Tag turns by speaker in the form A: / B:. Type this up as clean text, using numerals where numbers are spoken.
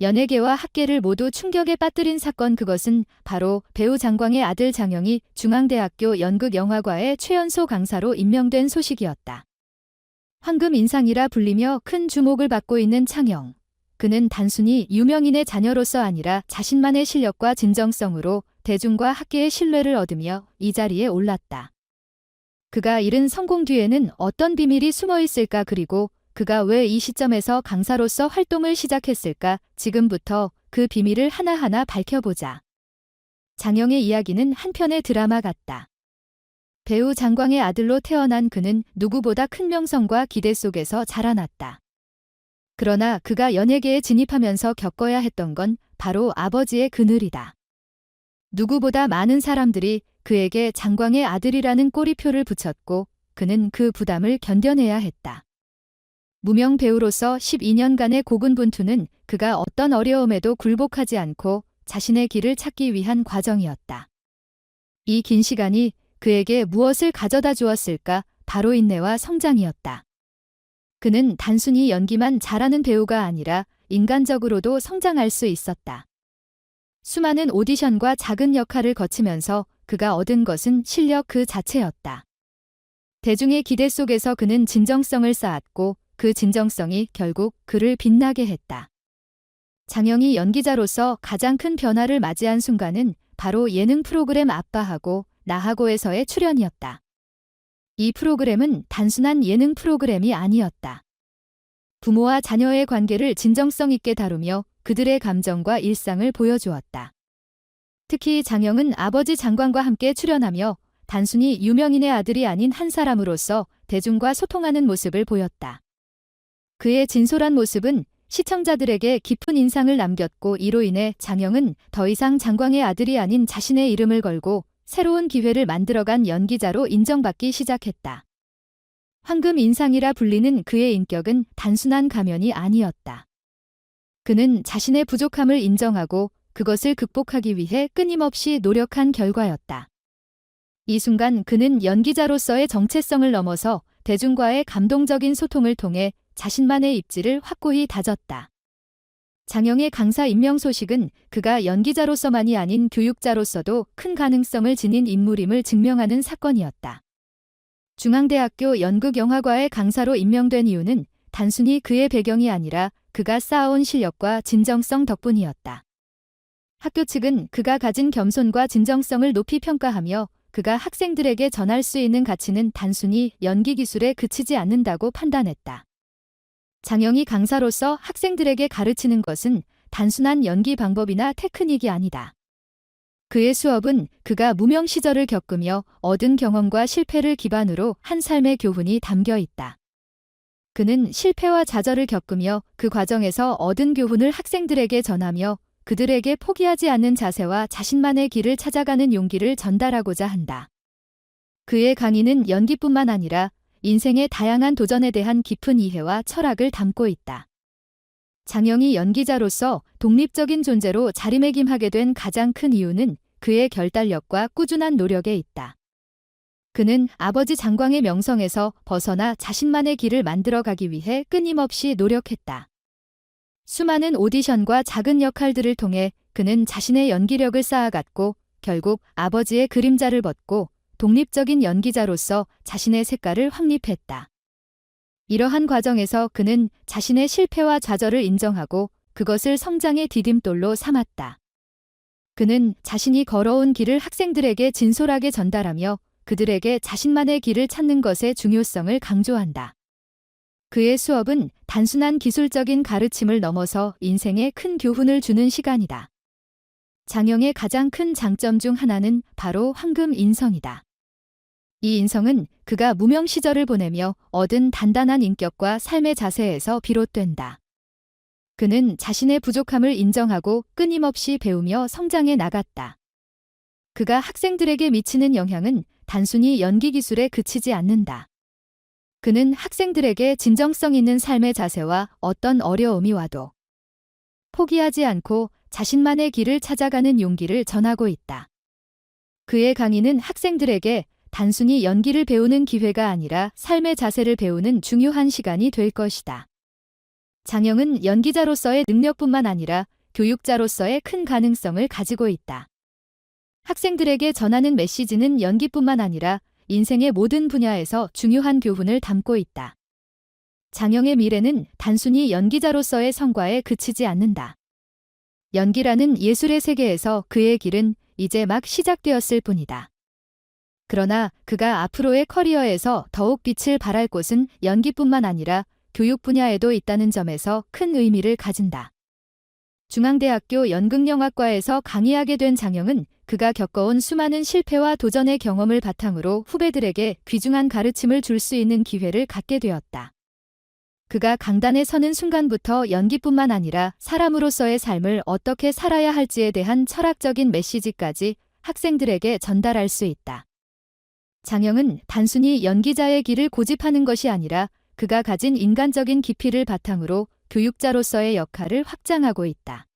A: 연예계와 학계를 모두 충격에 빠뜨린 사건, 그것은 바로 배우 장광의 아들 장영이 중앙대학교 연극영화과의 최연소 강사로 임명된 소식이었다. 황금 인상이라 불리며 큰 주목을 받고 있는 장영. 그는 단순히 유명인의 자녀로서 아니라 자신만의 실력과 진정성으로 대중과 학계의 신뢰를 얻으며 이 자리에 올랐다. 그가 이룬 성공 뒤에는 어떤 비밀이 숨어 있을까? 그리고 그가 왜 이 시점에서 강사로서 활동을 시작했을까? 지금부터 그 비밀을 하나하나 밝혀보자. 장영의 이야기는 한편의 드라마 같다. 배우 장광의 아들로 태어난 그는 누구보다 큰 명성과 기대 속에서 자라났다. 그러나 그가 연예계에 진입하면서 겪어야 했던 건 바로 아버지의 그늘이다. 누구보다 많은 사람들이 그에게 장광의 아들이라는 꼬리표를 붙였고 그는 그 부담을 견뎌내야 했다. 무명 배우로서 12년간의 고군분투는 그가 어떤 어려움에도 굴복하지 않고 자신의 길을 찾기 위한 과정이었다. 이 긴 시간이 그에게 무엇을 가져다 주었을까? 바로 인내와 성장이었다. 그는 단순히 연기만 잘하는 배우가 아니라 인간적으로도 성장할 수 있었다. 수많은 오디션과 작은 역할을 거치면서 그가 얻은 것은 실력 그 자체였다. 대중의 기대 속에서 그는 진정성을 쌓았고 그 진정성이 결국 그를 빛나게 했다. 장영이 연기자로서 가장 큰 변화를 맞이한 순간은 바로 예능 프로그램 아빠하고 나하고에서의 출연이었다. 이 프로그램은 단순한 예능 프로그램이 아니었다. 부모와 자녀의 관계를 진정성 있게 다루며 그들의 감정과 일상을 보여주었다. 특히 장영은 아버지 장광과 함께 출연하며 단순히 유명인의 아들이 아닌 한 사람으로서 대중과 소통하는 모습을 보였다. 그의 진솔한 모습은 시청자들에게 깊은 인상을 남겼고 이로 인해 장영은 더 이상 장광의 아들이 아닌 자신의 이름을 걸고 새로운 기회를 만들어간 연기자로 인정받기 시작했다. 황금 인상이라 불리는 그의 인격은 단순한 가면이 아니었다. 그는 자신의 부족함을 인정하고 그것을 극복하기 위해 끊임없이 노력한 결과였다. 이 순간 그는 연기자로서의 정체성을 넘어서 대중과의 감동적인 소통을 통해 자신만의 입지를 확고히 다졌다. 장영의 강사 임명 소식은 그가 연기자로서만이 아닌 교육자로서도 큰 가능성을 지닌 인물임을 증명하는 사건이었다. 중앙대학교 연극영화과의 강사로 임명된 이유는 단순히 그의 배경이 아니라 그가 쌓아온 실력과 진정성 덕분이었다. 학교 측은 그가 가진 겸손과 진정성을 높이 평가하며 그가 학생들에게 전할 수 있는 가치는 단순히 연기 기술에 그치지 않는다고 판단했다. 장영이 강사로서 학생들에게 가르치는 것은 단순한 연기 방법이나 테크닉이 아니다. 그의 수업은 그가 무명 시절을 겪으며 얻은 경험과 실패를 기반으로 한 삶의 교훈이 담겨 있다. 그는 실패와 좌절을 겪으며 그 과정에서 얻은 교훈을 학생들에게 전하며 그들에게 포기하지 않는 자세와 자신만의 길을 찾아가는 용기를 전달하고자 한다. 그의 강의는 연기뿐만 아니라 인생의 다양한 도전에 대한 깊은 이해와 철학을 담고 있다. 장영이 연기자로서 독립적인 존재로 자리매김하게 된 가장 큰 이유는 그의 결단력과 꾸준한 노력에 있다. 그는 아버지 장광의 명성에서 벗어나 자신만의 길을 만들어가기 위해 끊임없이 노력했다. 수많은 오디션과 작은 역할들을 통해 그는 자신의 연기력을 쌓아갔고 결국 아버지의 그림자를 벗고 독립적인 연기자로서 자신의 색깔을 확립했다. 이러한 과정에서 그는 자신의 실패와 좌절을 인정하고 그것을 성장의 디딤돌로 삼았다. 그는 자신이 걸어온 길을 학생들에게 진솔하게 전달하며 그들에게 자신만의 길을 찾는 것의 중요성을 강조한다. 그의 수업은 단순한 기술적인 가르침을 넘어서 인생에 큰 교훈을 주는 시간이다. 장영의 가장 큰 장점 중 하나는 바로 황금 인성이다. 이 인성은 그가 무명 시절을 보내며 얻은 단단한 인격과 삶의 자세에서 비롯된다. 그는 자신의 부족함을 인정하고 끊임없이 배우며 성장해 나갔다. 그가 학생들에게 미치는 영향은 단순히 연기 기술에 그치지 않는다. 그는 학생들에게 진정성 있는 삶의 자세와 어떤 어려움이 와도 포기하지 않고 자신만의 길을 찾아가는 용기를 전하고 있다. 그의 강의는 학생들에게 단순히 연기를 배우는 기회가 아니라 삶의 자세를 배우는 중요한 시간이 될 것이다. 장영은 연기자로서의 능력뿐만 아니라 교육자로서의 큰 가능성을 가지고 있다. 학생들에게 전하는 메시지는 연기뿐만 아니라 인생의 모든 분야에서 중요한 교훈을 담고 있다. 장영의 미래는 단순히 연기자로서의 성과에 그치지 않는다. 연기라는 예술의 세계에서 그의 길은 이제 막 시작되었을 뿐이다. 그러나 그가 앞으로의 커리어에서 더욱 빛을 발할 곳은 연기뿐만 아니라 교육 분야에도 있다는 점에서 큰 의미를 가진다. 중앙대학교 연극영화과에서 강의하게 된 장영은 그가 겪어온 수많은 실패와 도전의 경험을 바탕으로 후배들에게 귀중한 가르침을 줄 수 있는 기회를 갖게 되었다. 그가 강단에 서는 순간부터 연기뿐만 아니라 사람으로서의 삶을 어떻게 살아야 할지에 대한 철학적인 메시지까지 학생들에게 전달할 수 있다. 장영은 단순히 연기자의 길을 고집하는 것이 아니라 그가 가진 인간적인 깊이를 바탕으로 교육자로서의 역할을 확장하고 있다.